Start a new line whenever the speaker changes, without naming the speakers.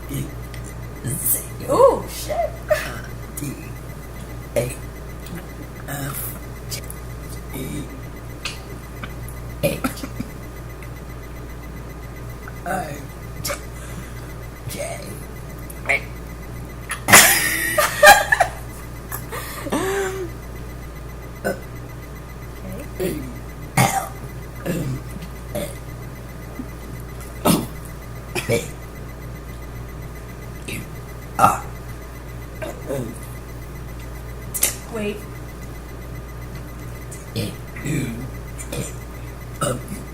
Z,
Ooh, shit.
D, A, F, E, H, I, J,
Okay.
L, M, N, O, P, Q, R,
Wait.
A, U, A, W,